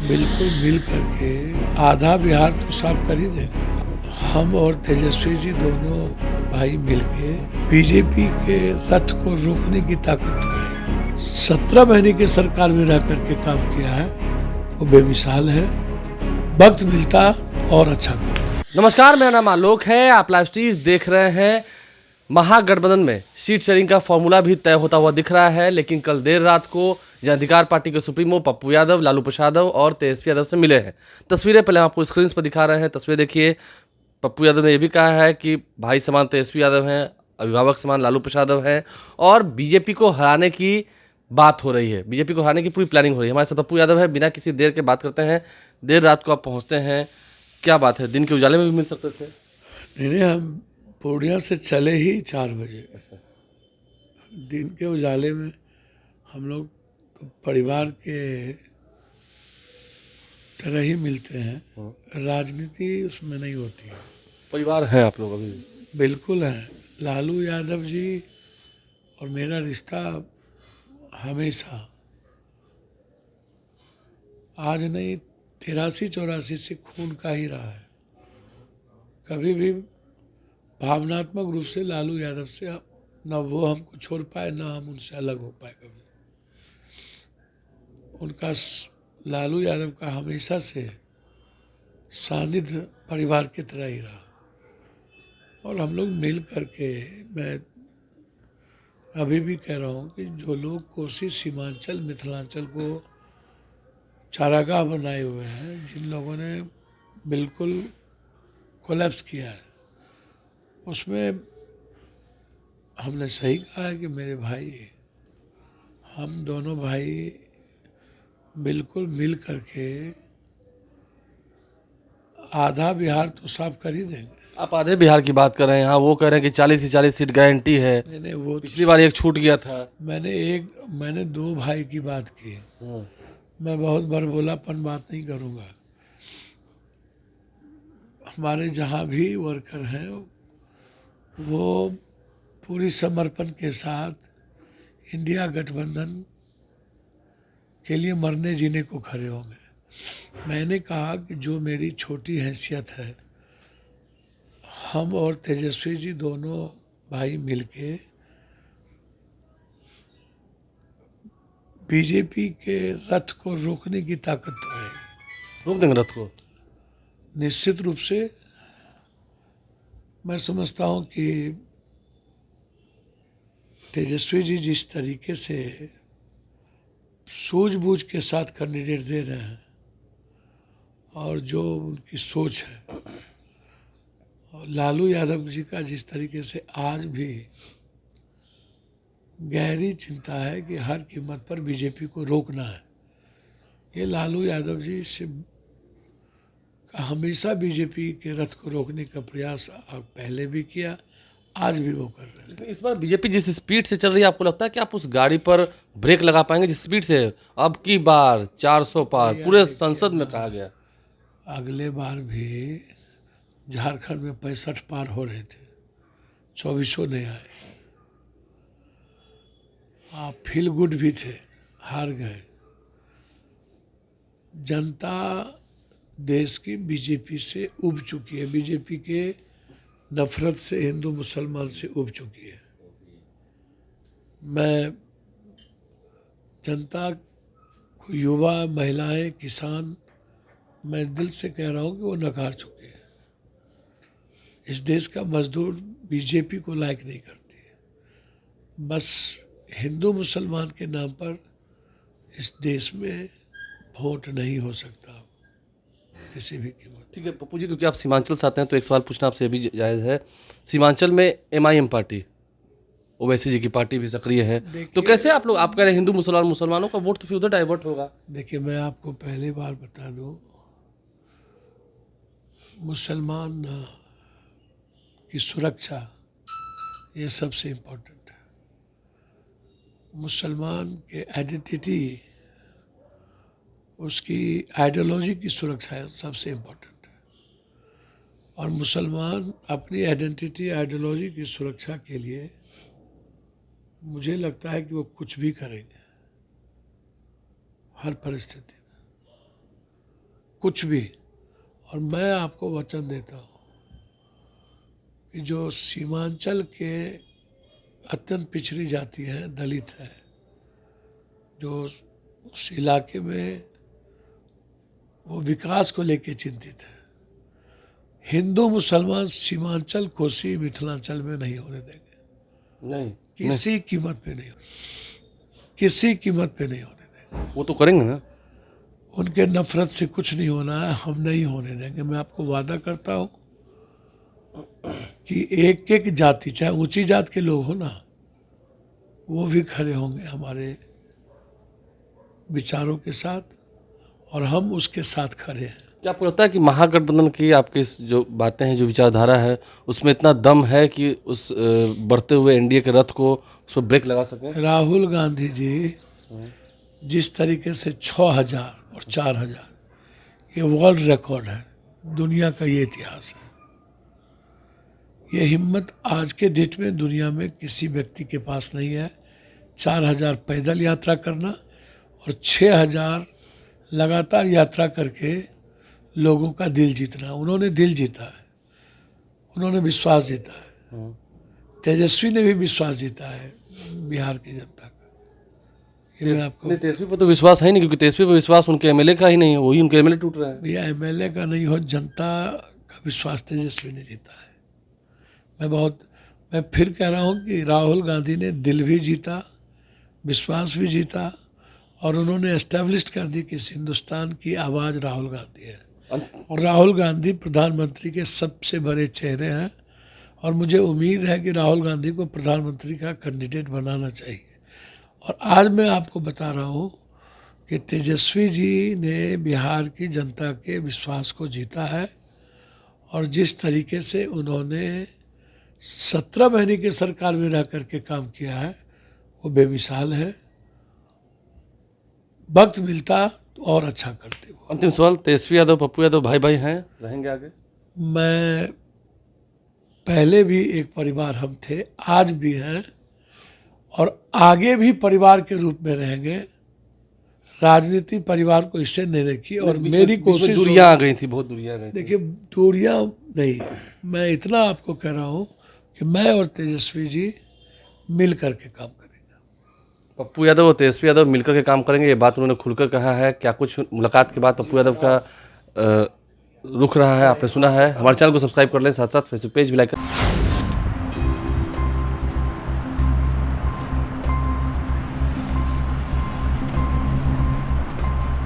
बिल्कुल मिल करके आधा बिहार तो साफ कर ही देंगे। हम और तेजस्वी जी दोनों भाई मिलके बीजेपी के रथ को रोकने की ताकत तो है। 17 महीने की सरकार में रह करके काम किया है, वो बेमिसाल है। वक्त मिलता और अच्छा करता। नमस्कार, मेरा नाम आलोक है। आप लाइव स्ट्रीज देख रहे हैं। महागठबंधन में सीट शेयरिंग का फॉर्मूला भी तय होता हुआ दिख रहा है, लेकिन कल देर रात को जन अधिकार पार्टी के सुप्रीमो पप्पू यादव, लालू प्रसाद यादव और तेजस्वी यादव से मिले हैं। तस्वीरें पहले हम आपको स्क्रीन पर दिखा रहे हैं। तस्वीर देखिए। पप्पू यादव ने यह भी कहा है कि भाई समान तेजस्वी यादव हैं, अभिभावक समान लालू प्रसाद यादव हैं और बीजेपी को हराने की बात हो रही है। बीजेपी को हराने की पूरी प्लानिंग हो रही है। हमारे साथ पप्पू यादव है। बिना किसी देर के बात करते हैं। देर रात को आप पहुंचते हैं, क्या बात है? दिन के उजाले में भी मिल सकते थे? नहीं, हम पूर्णिया से चले ही 4 बजे। दिन के उजाले में हम लोग तो परिवार के तरह ही मिलते हैं। राजनीति उसमें नहीं होती है। परिवार है आप लोग अभी? बिल्कुल है। लालू यादव जी और मेरा रिश्ता हमेशा, आज नहीं 83-84 से खून का ही रहा है। कभी भी भावनात्मक रूप से लालू यादव से न वो हमको छोड़ पाए, न हम उनसे अलग हो पाए। कभी उनका लालू यादव का हमेशा से सानिध्य परिवार की तरह ही रहा और हम लोग मिल करके, मैं अभी भी कह रहा हूँ कि जो लोग कोसी सीमांचल मिथिलांचल को चारागाह बनाए हुए हैं, जिन लोगों ने बिल्कुल कोलैप्स किया है, उसमें हमने सही कहा है कि मेरे भाई, हम दोनों भाई बिल्कुल मिल करके आधा बिहार तो साफ कर ही देंगे। आप आधे बिहार की बात कर रहे हैं। यहाँ वो कह रहे हैं कि 40 की 40 सीट गारंटी है। नहीं, वो पिछली बार एक छूट गया था। मैंने 2 भाई की बात की। मैं बहुत बड़बोलापन बात नहीं करूँगा। हमारे जहाँ भी वर्कर हैं वो पूरी समर्पण के साथ इंडिया गठबंधन के लिए मरने जीने को खड़े होंगे। मैंने कहा कि जो मेरी छोटी हैसियत है, हम और तेजस्वी जी दोनों भाई मिलके बीजेपी के रथ को रोकने की ताकत तो है। रोक देंगे रथ को? निश्चित रूप से मैं समझता हूँ कि तेजस्वी जी जिस तरीके से सूझबूझ के साथ कैंडिडेट दे रहे हैं और जो उनकी सोच है, और लालू यादव जी का जिस तरीके से आज भी गहरी चिंता है कि हर कीमत पर बीजेपी को रोकना है, ये लालू यादव जी से हमेशा बीजेपी के रथ को रोकने का प्रयास पहले भी किया, आज भी वो कर रहे हैं। लेकिन इस बार बीजेपी जिस स्पीड से चल रही है, आपको लगता है कि आप उस गाड़ी पर ब्रेक लगा पाएंगे जिस स्पीड से? अब की बार 400 पार पूरे संसद में कहा गया। अगले बार भी झारखंड में 65 पार हो रहे थे, 2400 नहीं आए। आप फील गुड भी थे, हार गए। जनता देश की बीजेपी से उब चुकी है, बीजेपी के नफरत से, हिंदू मुसलमान से उब चुकी है। मैं जनता को, युवा, महिलाएं, किसान, मैं दिल से कह रहा हूँ कि वो नकार चुके हैं। इस देश का मजदूर बीजेपी को लायक नहीं करती है। बस हिंदू मुसलमान के नाम पर इस देश में वोट नहीं हो सकता किसी भी कीमत। ठीक है पप्पू जी, क्योंकि आप सीमांचल से आते हैं तो एक सवाल पूछना आपसे भी जायज़ है। सीमांचल में MIM पार्टी, ओवैसी जी की पार्टी भी सक्रिय है, तो कैसे आप लोग, आप कह रहे हैं हिंदू मुसलमान, मुसलमानों का वोट तो फिर उधर डाइवर्ट होगा? देखिए, मैं आपको पहले बार बता दूं, मुसलमान की सुरक्षा ये सबसे इम्पोर्टेंट है। मुसलमान के आइडेंटिटी, उसकी आइडियोलॉजी की सुरक्षा सबसे इम्पोर्टेंट है। और मुसलमान अपनी आइडेंटिटी, आइडियोलॉजी की सुरक्षा के लिए मुझे लगता है कि वो कुछ भी करेंगे हर परिस्थिति में। कुछ भी। और मैं आपको वचन देता हूँ कि जो सीमांचल के अत्यंत पिछड़ी जाति है, दलित है, जो उस इलाके में वो विकास को लेके चिंतित है, हिंदू मुसलमान सीमांचल कोसी मिथिलांचल में नहीं होने देंगे। नहीं, किसी कीमत पे नहीं, किसी कीमत पे नहीं होने देंगे। वो तो करेंगे ना। उनके नफरत से कुछ नहीं होना है, हम नहीं होने देंगे। मैं आपको वादा करता हूँ कि एक एक जाति, चाहे ऊंची जात के लोग हो ना, वो भी खड़े होंगे हमारे विचारों के साथ और हम उसके साथ खड़े हैं। क्या आपको लगता है कि महागठबंधन की आपकी इस जो बातें हैं, जो विचारधारा है, उसमें इतना दम है कि उस बढ़ते हुए एनडीए के रथ को उस पर ब्रेक लगा सकें? राहुल गांधी जी जिस तरीके से 6000 और 4000, ये वर्ल्ड रिकॉर्ड है, दुनिया का ये इतिहास है। ये हिम्मत आज के डेट में दुनिया में किसी व्यक्ति के पास नहीं है। 4000 पैदल यात्रा करना और 6000 लगातार यात्रा करके लोगों का दिल जीतना। उन्होंने दिल जीता है, उन्होंने विश्वास जीता है। तेजस्वी ने भी विश्वास जीता है बिहार की जनता का। ये मैं आपको नहीं, तेजस्वी पर तो विश्वास है नहीं, क्योंकि तेजस्वी पर विश्वास उनके एमएलए का ही नहीं है, वही उनके एमएलए टूट रहा है। भैया एमएलए का नहीं हो, जनता का विश्वास तेजस्वी ने जीता है। मैं फिर कह रहा हूँ कि राहुल गांधी ने दिल भी जीता, विश्वास भी जीता और उन्होंने एस्टेब्लिश कर दी कि इस हिंदुस्तान की आवाज़ राहुल गांधी है। और राहुल गांधी प्रधानमंत्री के सबसे बड़े चेहरे हैं और मुझे उम्मीद है कि राहुल गांधी को प्रधानमंत्री का कैंडिडेट बनाना चाहिए। और आज मैं आपको बता रहा हूँ कि तेजस्वी जी ने बिहार की जनता के विश्वास को जीता है और जिस तरीके से उन्होंने 17 महीने की सरकार में रह करके काम किया है वो बेमिसाल है। वक्त मिलता तो और अच्छा करते वो। अंतिम सवाल, तेजस्वी यादव पप्पू यादव भाई भाई हैं, रहेंगे आगे? मैं पहले भी एक परिवार हम थे, आज भी हैं और आगे भी परिवार के रूप में रहेंगे। राजनीति परिवार को इससे नहीं देखी और मेरी कोशिश दूरियां आ गई थी, बहुत दूरियां आ गई थी। देखिए दूरियां नहीं, मैं इतना आपको कह रहा हूँ कि मैं और तेजस्वी जी मिल करके काम करेंगे। पप्पू यादव और तेजस्वी यादव मिलकर के काम करेंगे, ये बात उन्होंने खुलकर कहा है। क्या कुछ मुलाकात के बाद पप्पू यादव का रुख रहा है, आपने सुना है। हमारे चैनल को सब्सक्राइब कर लें, साथ साथ फेसबुक पेज भी लाइक करें।